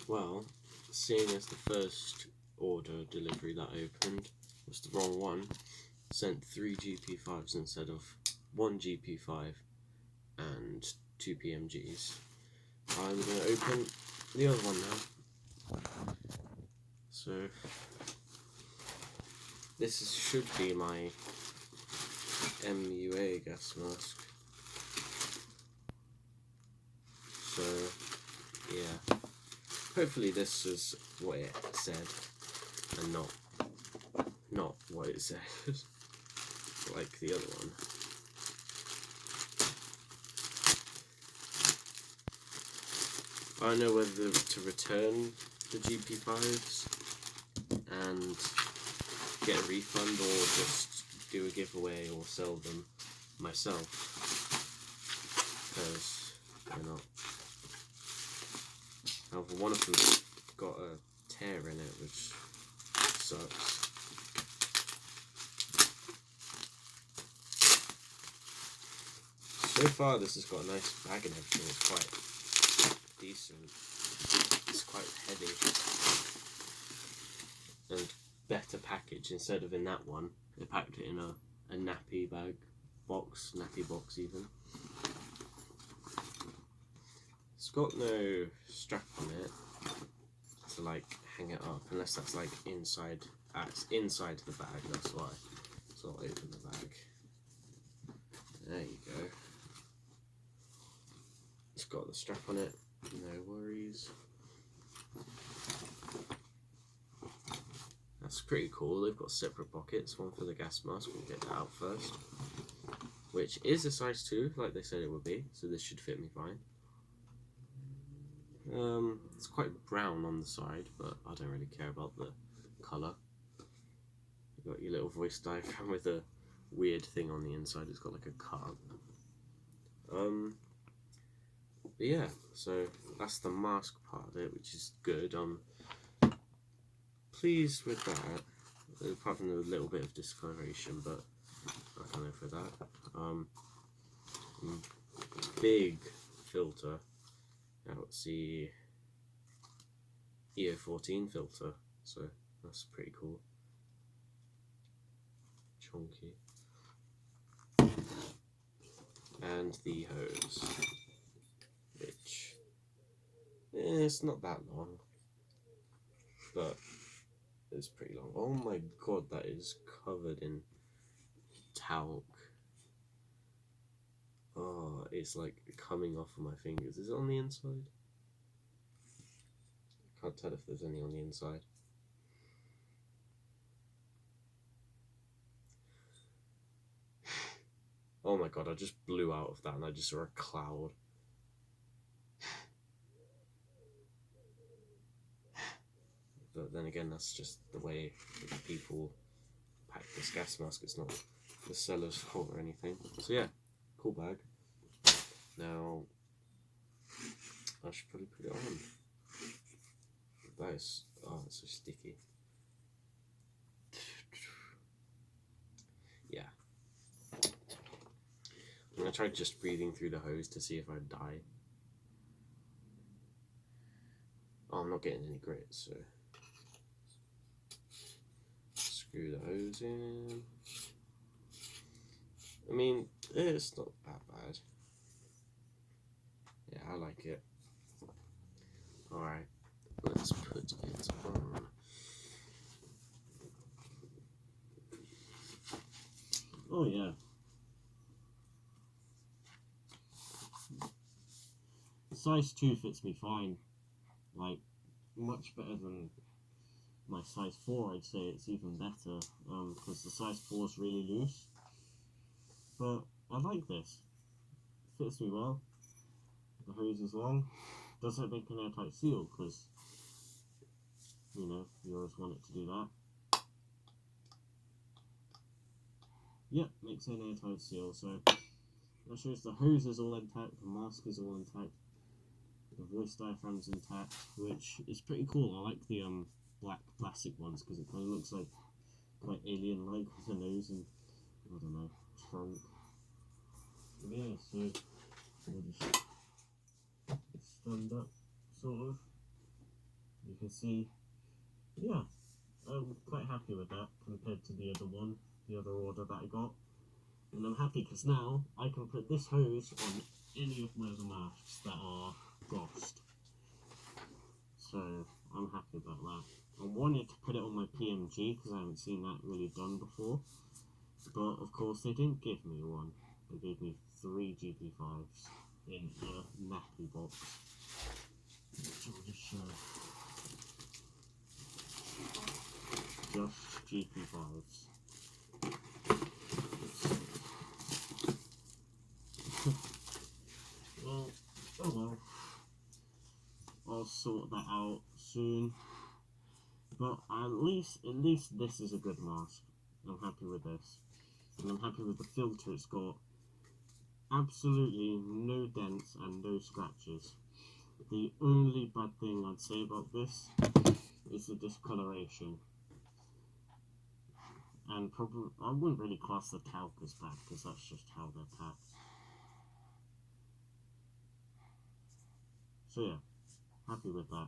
Well, seeing as the first order delivery that I opened was the wrong one, sent 3 GP5s instead of 1 GP5 and 2 PMGs. I'm going to open the other one now. So this should be my MUA gas mask. So yeah, hopefully this is what it said and not what it said like the other one. I don't know whether to return the GP5s and get a refund or just do a giveaway or sell them myself, because why not? However, one of them's got a tear in it, which sucks. So far this has got a nice bag and everything, it's quite decent. It's quite heavy and better package. Instead of in that one, they packed it in a nappy box even. It's got no strap on it to like hang it up, unless that's like inside. It's inside the bag, that's why. So I'll open the bag. There you go. It's got the strap on it, no worries. That's pretty cool. They've got separate pockets, one for the gas mask, we'll get that out first. Which is a size 2, like they said it would be, so this should fit me fine. It's quite brown on the side, but I don't really care about the colour. You've got your little voice diaphragm with a weird thing on the inside, it's got like a cut. But yeah, so that's the mask part of it, which is good. I'm pleased with that, apart from a little bit of discoloration, but I can live with that. Big filter. Now it's the EO14 filter, so that's pretty cool. Chunky. And the hose, which it's not that long, but it's pretty long. Oh my god, that is covered in talc. Oh, it's like coming off of my fingers. Is it on the inside? I can't tell if there's any on the inside. Oh my god, I just blew out of that and I just saw a cloud. But then again, that's just the way people pack this gas mask. It's not the seller's fault or anything. So yeah, cool bag. Now, I should probably put it on. That is, oh, it's so sticky. Yeah. I'm going to try just breathing through the hose to see if I die. Oh, I'm not getting any grit, so screw the hose in. I mean, it's not that bad. Yeah, I like it. Alright, let's put it on. Oh yeah. Size 2 fits me fine. Like, much better than my size 4, I'd say. It's even better, because the size 4 is really loose. But I like this. It fits me well. The hose is long. Does it make an airtight seal? Because, you know, you always want it to do that. Yep, makes an airtight seal. So that shows the hose is all intact, the mask is all intact, the voice diaphragm's intact, which is pretty cool. I like the black plastic ones because it kind of looks like quite alien-like with the nose and, I don't know, trunk. Yeah, so we'll just stand up, sort of. you can see, yeah, I'm quite happy with that compared to the other one, the other order that I got. And I'm happy because now I can put this hose on any of my other masks that are glossed. So I'm happy about that. I wanted to put it on my PMG because I haven't seen that really done before. But of course they didn't give me one. They gave me 3 GP5s in a nappy box. Which I'll just show. Just GP5s. Well, oh well. I'll sort that out soon. But at least this is a good mask. I'm happy with this. And I'm happy with the filter it's got. Absolutely no dents and no scratches. The only bad thing I'd say about this is the discoloration. And probably, I wouldn't really class the talc as bad because that's just how they're packed. So yeah, happy with that.